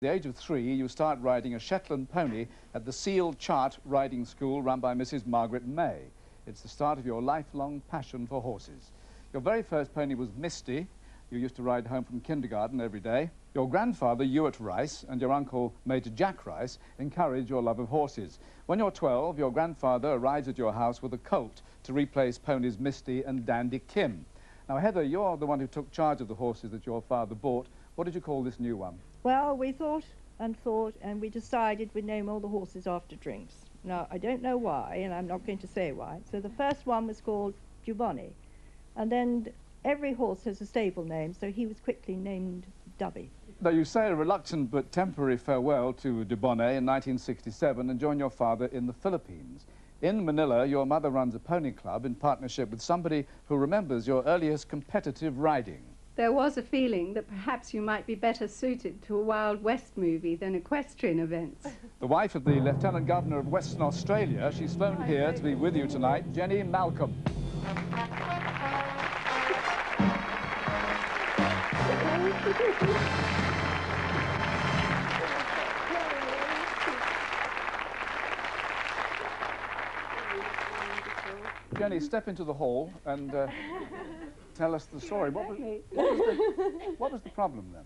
At the age of 3, you start riding a Shetland pony at the Seal Chart riding school run by Mrs. Margaret May. It's the start of your lifelong passion for horses. Your very first pony was Misty. You used to ride home from kindergarten every day. Your grandfather, Ewart Rice, and your uncle, Major Jack Rice, encouraged your love of horses. When you're 12, your grandfather arrives at your house with a colt to replace ponies Misty and Dandy Kim. Now, Heather, you're the one who took charge of the horses that your father bought. What did you call this new one? Well, we thought, and we decided we'd name all the horses after drinks. Now, I don't know why, and I'm not going to say why. So the first one was called Dubonnet, and then every horse has a stable name, so he was quickly named Dubby. Now, you say a reluctant but temporary farewell to Dubonnet in 1967 and join your father in the Philippines. In Manila, your mother runs a pony club in partnership with somebody who remembers your earliest competitive riding. There was a feeling that perhaps you might be better suited to a Wild West movie than equestrian events. The wife of the Lieutenant Governor of Western Australia, she's flown here to be with you tonight, Jenny Malcolm. Jenny, step into the hall and tell us the story. What was the problem then?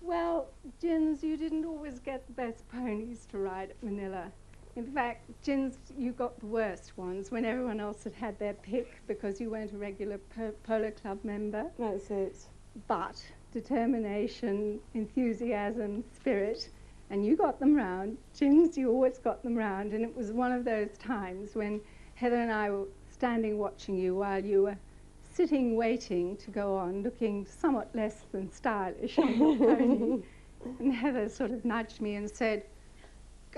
Well, Gins, you didn't always get the best ponies to ride at Manila. In fact, Gins, you got the worst ones when everyone else had had their pick because you weren't a regular polo club member. That's it. But determination, enthusiasm, spirit, and you got them round. Gins, you always got them round, and it was one of those times when Heather and I were standing watching you while you were sitting waiting to go on, looking somewhat less than stylish on your pony. And Heather sort of nudged me and said,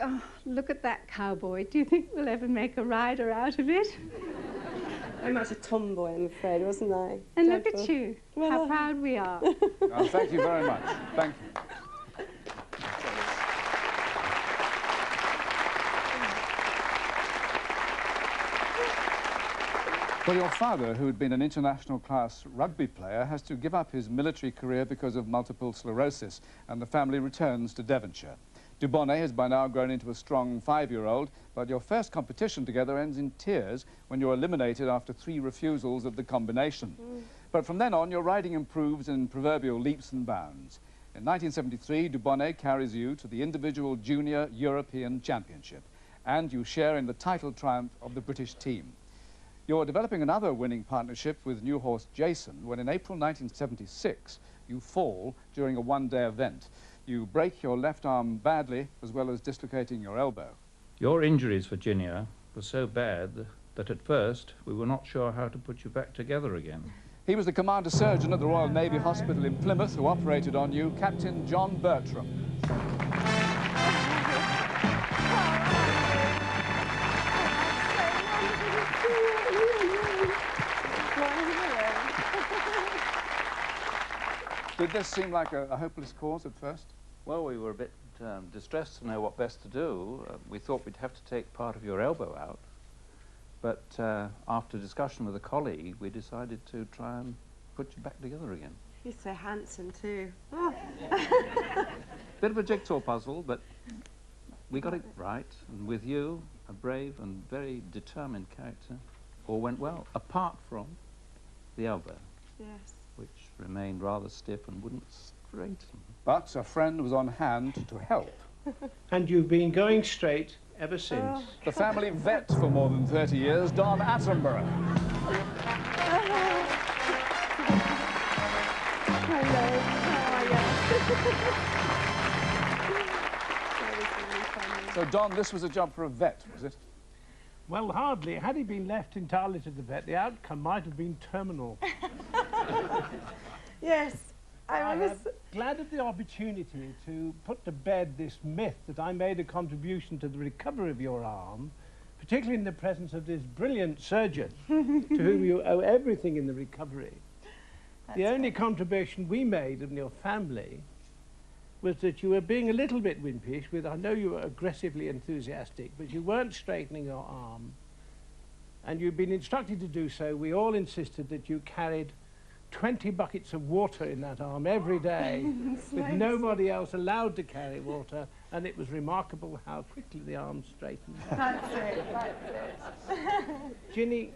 "Oh, look at that cowboy. Do you think we'll ever make a rider out of it?" I'm much a tomboy, I'm afraid, wasn't I? And look at you, how proud we are. Oh, thank you very much. Thank you. Well, your father, who had been an international class rugby player, has to give up his military career because of multiple sclerosis, and the family returns to Devonshire. Dubonnet has by now grown into a strong 5-year-old, but your first competition together ends in tears when you're eliminated after 3 refusals of the combination. But from then on, your riding improves in proverbial leaps and bounds. In 1973, Dubonnet carries you to the individual Junior European Championship, and you share in the title triumph of the British team. You're developing another winning partnership with new horse Jason when in April 1976 you fall during a one-day event. You break your left arm badly as well as dislocating your elbow. Your injuries, Virginia, were so bad that at first we were not sure how to put you back together again. He was the commander surgeon at the Royal Navy Hospital in Plymouth who operated on you, Captain John Bertram. Did this seem like a hopeless cause at first? Well, we were a bit distressed to know what best to do. We thought we'd have to take part of your elbow out. But after discussion with a colleague, we decided to try and put you back together again. He's so handsome, too. Bit of a jigsaw puzzle, but we got it right. And with you, a brave and very determined character, all went well, apart from the elbow. Yes. Which remained rather stiff and wouldn't straighten. But a friend was on hand to help. And you've been going straight ever since. The family vet for more than 30 years, Don Attenborough. Hello, how are you? So, Don, this was a job for a vet, was it? Well, hardly. Had he been left entirely to the vet, the outcome might have been terminal. Yes. I was glad of the opportunity to put to bed this myth that I made a contribution to the recovery of your arm, particularly in the presence of this brilliant surgeon to whom you owe everything in the recovery. The only contribution we made in your family was that you were being a little bit wimpish with, I know you were aggressively enthusiastic, but you weren't straightening your arm. And you'd been instructed to do so. We all insisted that you carried 20 buckets of water in that arm every day, with nobody else allowed to carry water, and it was remarkable how quickly the arm straightened. That's it, that's it. Ginny,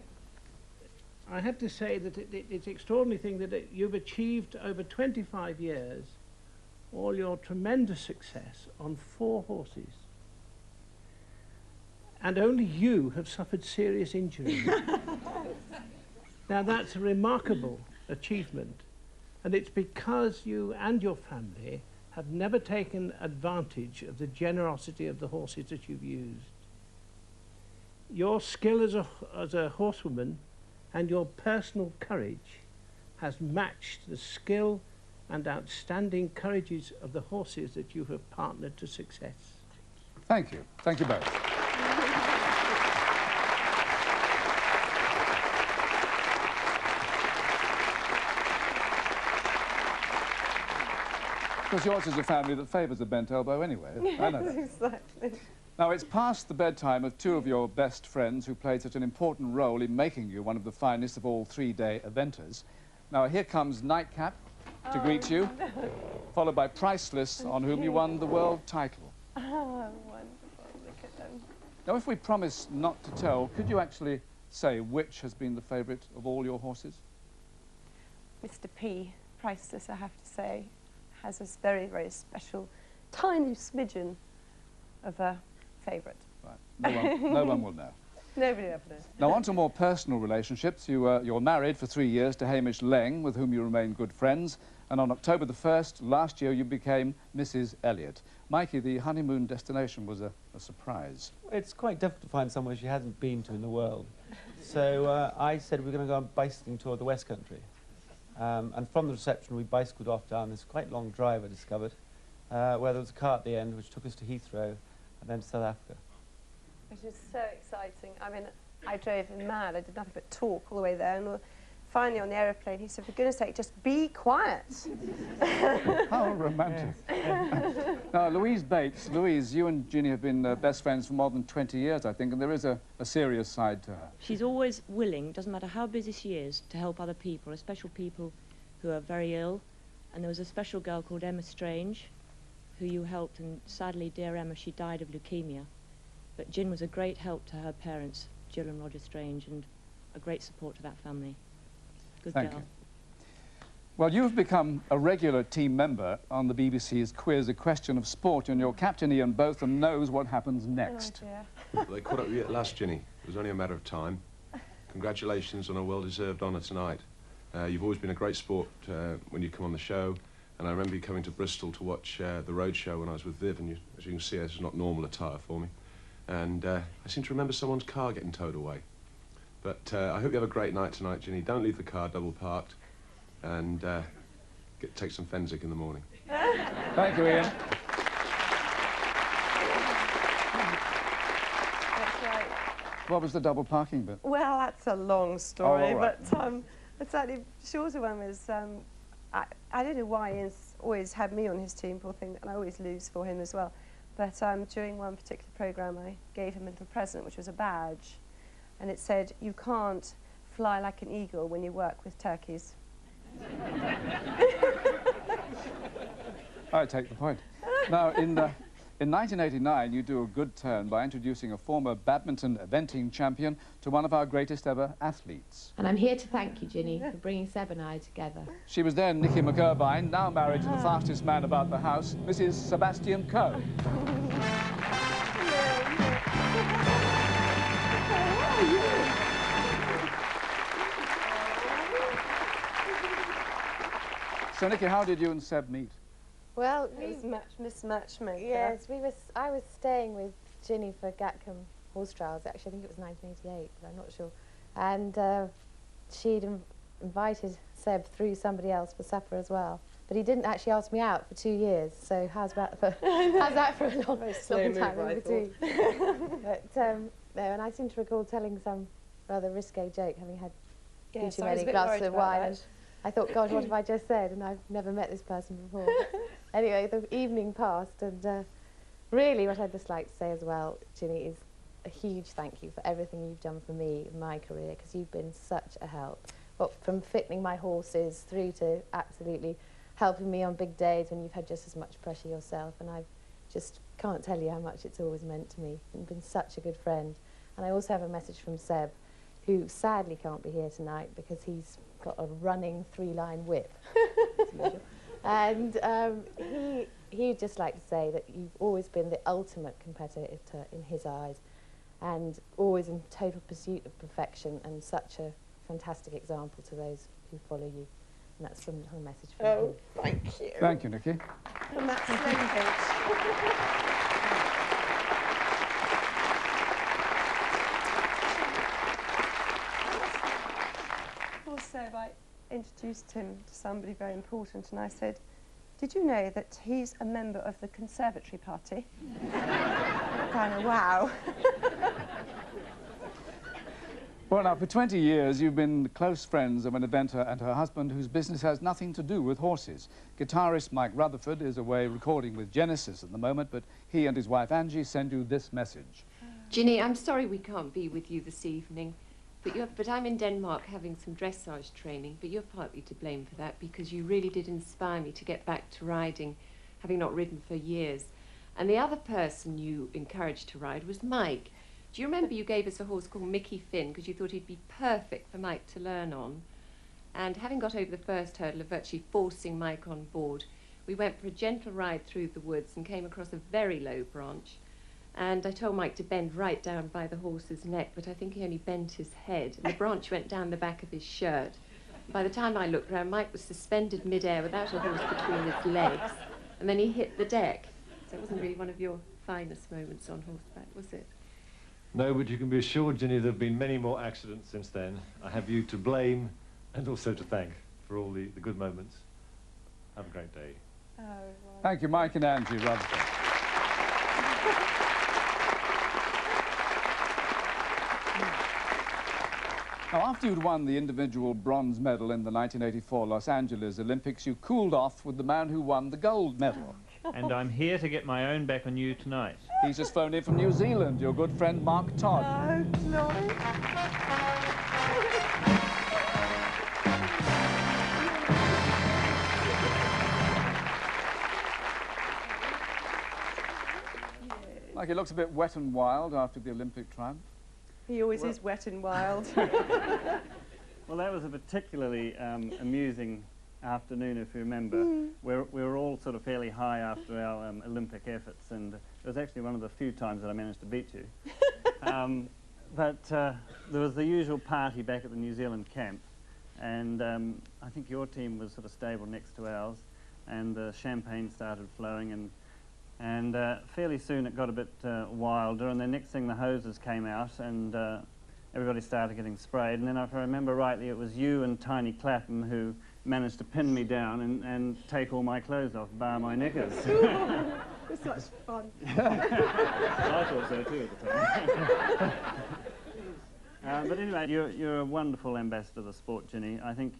I have to say that it's an extraordinary thing that you've achieved over 25 years all your tremendous success on 4 horses. And only you have suffered serious injury. Now that's a remarkable achievement, and it's because you and your family have never taken advantage of the generosity of the horses that you've used. Your skill as a horsewoman and your personal courage has matched the skill and outstanding courages of the horses that you have partnered to success. Thank you. Thank you both. Because yours is a family that favours a bent elbow anyway. I know that. Exactly. Now, it's past the bedtime of 2 of your best friends who played such an important role in making you one of the finest of all 3-day eventers. Now, here comes Nightcap to greet you, followed by Priceless, on whom you won the world title. Oh, wonderful. Look at them. Now, if we promise not to tell, could you actually say which has been the favourite of all your horses? Mr. P, Priceless, I have to say, has this very, very special, tiny smidgen of a favourite. Right. No one will know. Nobody ever knows. Now, on to more personal relationships. You're married for 3 years to Hamish Leng, with whom you remain good friends. And on October the 1st, last year, you became Mrs. Elliott. Mikey, the honeymoon destination was a surprise. It's quite difficult to find somewhere she hasn't been to in the world. So I said we're going to go on a bicycling tour of the West Country. And from the reception, we bicycled off down this quite long drive, I discovered, where there was a car at the end, which took us to Heathrow and then to South Africa. Which is so exciting. I mean, I drove him mad. I did nothing but talk all the way there. And finally, on the aeroplane, he said, for goodness sake, just be quiet. How romantic. Now, Louise Bates. Louise, you and Ginny have been best friends for more than 20 years, I think, and there is a serious side to her. She's always willing, doesn't matter how busy she is, to help other people, especially people who are very ill. And there was a special girl called Emma Strange, who you helped, and sadly, dear Emma, she died of leukemia. But Gin was a great help to her parents, Jill and Roger Strange, and a great support to that family. Good Thank girl. you. Well, you've become a regular team member on the BBC's quiz, A Question of Sport, and your captain, Ian Botham, knows what happens next. Oh, Well, they caught up with you at last, Ginny. It was only a matter of time. Congratulations on a well-deserved honour tonight. You've always been a great sport when you come on the show, and I remember you coming to Bristol to watch the road show when I was with Viv, and as you can see, this is not normal attire for me. And I seem to remember someone's car getting towed away. But I hope you have a great night tonight, Ginny. Don't leave the car double parked, and take some Fensick in the morning. Thank you, Ian. That's right. What was the double parking bit? Well, that's a long story, all right. but the slightly shorter one was, I don't know why Ian's always had me on his team, poor thing, and I always lose for him as well. But during one particular programme, I gave him a little present, which was a badge, and it said, "You can't fly like an eagle when you work with turkeys." I take the point. Now, in 1989, you do a good turn by introducing a former badminton eventing champion to one of our greatest ever athletes. And I'm here to thank you, Ginny, for bringing Seb and I together. She was then Nicky McIrvine, now married to the fastest man about the house, Mrs. Sebastian Coe. So, Nicky, how did you and Seb meet? Well, It was mismatch maker. yes, I was staying with Ginny for Gatcombe Horse Trials. Actually, I think it was 1988, but I'm not sure. And she'd invited Seb through somebody else for supper as well. But he didn't actually ask me out for 2 years. So how's that for a long, long time in between? But no, and I seem to recall telling some rather risque joke, having had Yes, too I was many a bit glasses worried of about wine. that. And I thought, God, what have I just said? And I've never met this person before. Anyway, the evening passed, and really what I'd just like to say as well, Ginny, is a huge thank you for everything you've done for me in my career, because you've been such a help. from fitting my horses through to absolutely helping me on big days when you've had just as much pressure yourself. And I just can't tell you how much it's always meant to me and been such a good friend. And I also have a message from Seb, who sadly can't be here tonight because he's got a running 3-line whip, as usual. And he'd just like to say that you've always been the ultimate competitor in his eyes, and always in total pursuit of perfection, and such a fantastic example to those who follow you. And that's from her message from him. Thank you. Thank you, Nikki. And that's linkage. Also, I introduced him to somebody very important, and I said, "Did you know that he's a member of the Conservatory Party?" Kind of wow. Well, now, for 20 years, you've been close friends of an inventor and her husband whose business has nothing to do with horses. Guitarist Mike Rutherford is away recording with Genesis at the moment, but he and his wife Angie send you this message. Ginny, I'm sorry we can't be with you this evening, but I'm in Denmark having some dressage training, but you're partly to blame for that because you really did inspire me to get back to riding, having not ridden for years. And the other person you encouraged to ride was Mike. Do you remember you gave us a horse called Mickey Finn because you thought he'd be perfect for Mike to learn on? And having got over the first hurdle of virtually forcing Mike on board, we went for a gentle ride through the woods and came across a very low branch. And I told Mike to bend right down by the horse's neck, but I think he only bent his head. And the branch went down the back of his shirt. By the time I looked round, Mike was suspended mid-air without a horse between his legs. And then he hit the deck. So it wasn't really one of your finest moments on horseback, was it? No, but you can be assured, Ginny, there have been many more accidents since then. I have you to blame and also to thank for all the good moments. Have a great day. Oh, well. Thank you, Mike and Angie Rutherford. Now, after you'd won the individual bronze medal in the 1984 Los Angeles Olympics, you cooled off with the man who won the gold medal. And I'm here to get my own back on you tonight. He's just phoned in from New Zealand, your good friend Mark Todd. Oh, glory. Like he looks a bit wet and wild after the Olympic triumph. He always is wet and wild. Well, that was a particularly amusing afternoon, if you remember. We were all sort of fairly high after our Olympic efforts, and it was actually one of the few times that I managed to beat you. But there was the usual party back at the New Zealand camp, and I think your team was sort of stable next to ours, and the champagne started flowing, and fairly soon it got a bit wilder, and the next thing the hoses came out, and everybody started getting sprayed, and then if I remember rightly, it was you and Tiny Clapham who managed to pin me down and take all my clothes off, bar my knickers. It's such fun. I thought so too at the time. But anyway, you're a wonderful ambassador of the sport, Ginny. I think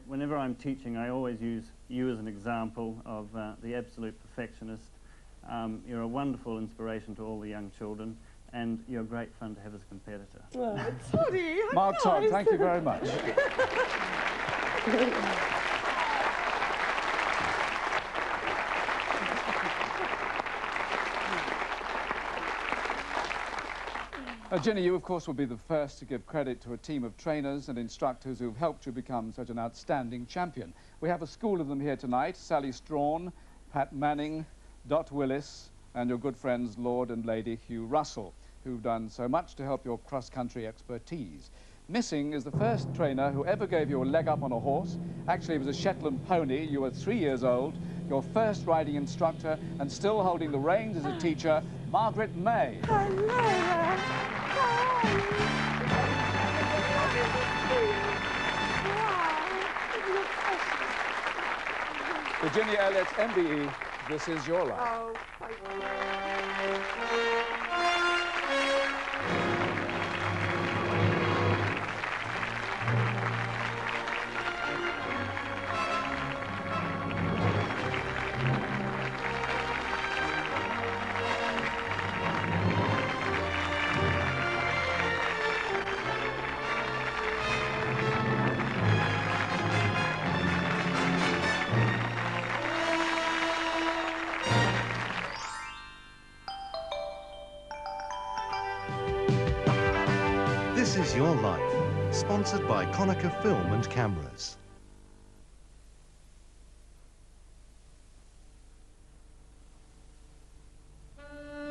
whenever I'm teaching, I always use you as an example of the absolute perfectionist. You're a wonderful inspiration to all the young children, and you're great fun to have as a competitor. Oh, Toddy, Mark Todd, thank you very much. Ginny, you of course will be the first to give credit to a team of trainers and instructors who've helped you become such an outstanding champion. We have a school of them here tonight: Sally Strawn, Pat Manning, Dot Willis, and your good friends Lord and Lady Hugh Russell, who've done so much to help your cross-country expertise. Missing is the first trainer who ever gave you a leg up on a horse. Actually, it was a Shetland pony. You were 3 years old, your first riding instructor, and still holding the reins as a teacher, Margaret May. For Ginny Elliott, MBE, this is your life. Oh, thank you. This Is Your Life, sponsored by Konica Film and Cameras.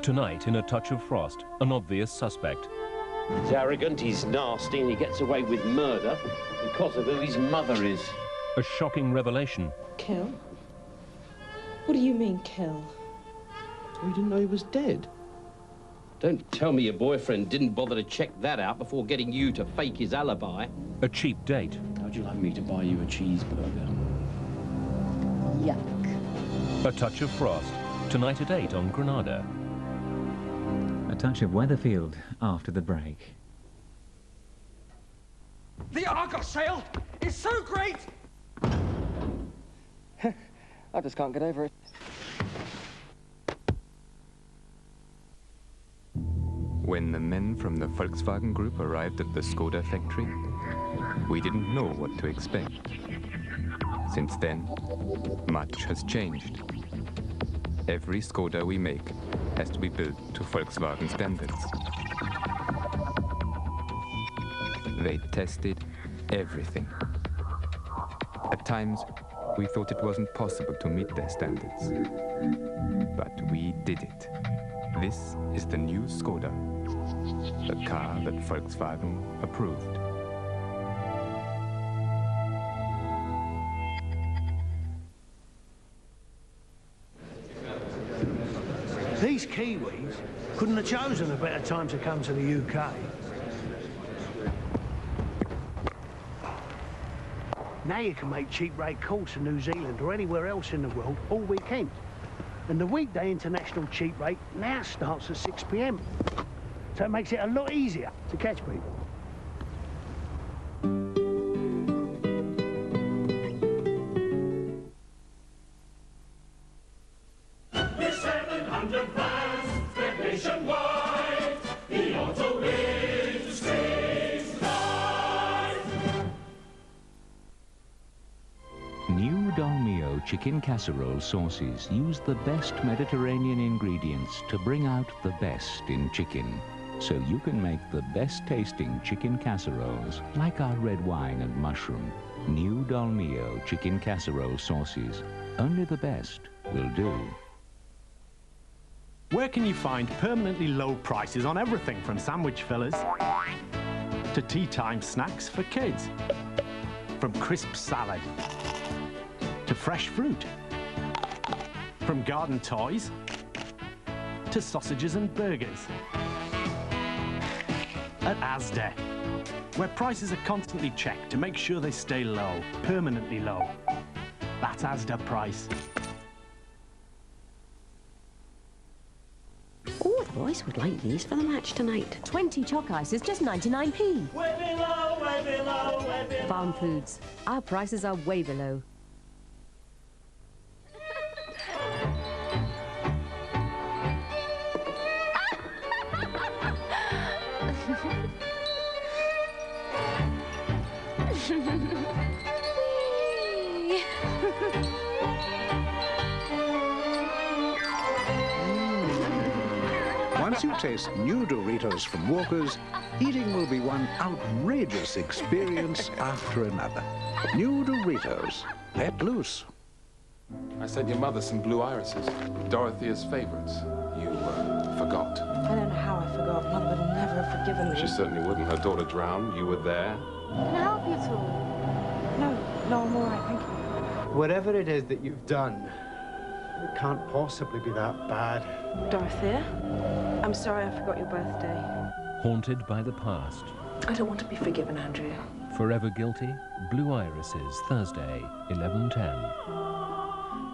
Tonight, in A Touch of Frost, an obvious suspect. He's arrogant, he's nasty, and he gets away with murder because of who his mother is. A shocking revelation. Kill? What do you mean, kill? So you didn't know he was dead? Don't tell me your boyfriend didn't bother to check that out before getting you to fake his alibi. A cheap date. How'd you like me to buy you a cheeseburger? Yuck. A Touch of Frost, tonight at 8 on Granada. A touch of Weatherfield after the break. The Argos sale is so great! I just can't get over it. When the men from the Volkswagen Group arrived at the Skoda factory, we didn't know what to expect. Since then, much has changed. Every Skoda we make has to be built to Volkswagen standards. They tested everything. At times, we thought it wasn't possible to meet their standards. But we did it. This is the new Skoda, a car that Volkswagen approved. These Kiwis couldn't have chosen a better time to come to the UK. Now you can make cheap rate calls to New Zealand or anywhere else in the world all weekend. And the weekday international cheap rate now starts at 6 p.m. So it makes it a lot easier to catch people. With 700 vans, spread nationwide, the auto industry's life. New Dolmio chicken casserole sauces use the best Mediterranean ingredients to bring out the best in chicken. So you can make the best tasting chicken casseroles like our red wine and mushroom. New Dolmio chicken casserole sauces. Only the best will do. Where can you find permanently low prices on everything from sandwich fillers to tea time snacks for kids? From crisp salad to fresh fruit, from garden toys to sausages and burgers. At Asda, where prices are constantly checked to make sure they stay low, permanently low. That's Asda price. All the boys would like these for the match tonight. 20 chalk ices, just 99p. Way below, way below, way below. Farm Foods, our prices are way below. Once you taste new Doritos from Walker's, eating will be one outrageous experience after another. New Doritos. Let loose. I sent your mother some blue irises, Dorothea's favorites. You forgot. I don't know how I forgot. Mother would never have forgiven me. She certainly wouldn't. Her daughter drowned. You were there. Can I help you at all? No, I'm all right, thank you. Whatever it is that you've done, it can't possibly be that bad. Dorothea, I'm sorry I forgot your birthday. Haunted by the past. I don't want to be forgiven, Andrea. Forever Guilty, Blue Irises, Thursday, 11:10.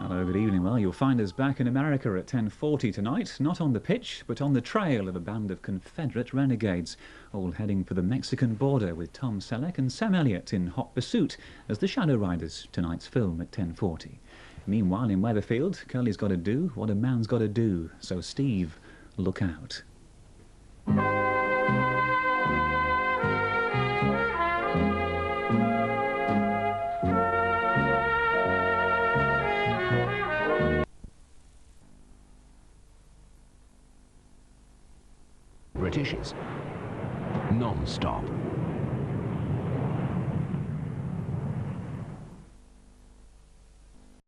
Hello, good evening. Well, you'll find us back in America at 10:40 tonight, not on the pitch, but on the trail of a band of Confederate renegades, all heading for the Mexican border with Tom Selleck and Sam Elliott in hot pursuit as the Shadow Riders, tonight's film at 10:40. Meanwhile, in Weatherfield, Curly's got to do what a man's got to do, so Steve, look out. Britishes. Non-stop.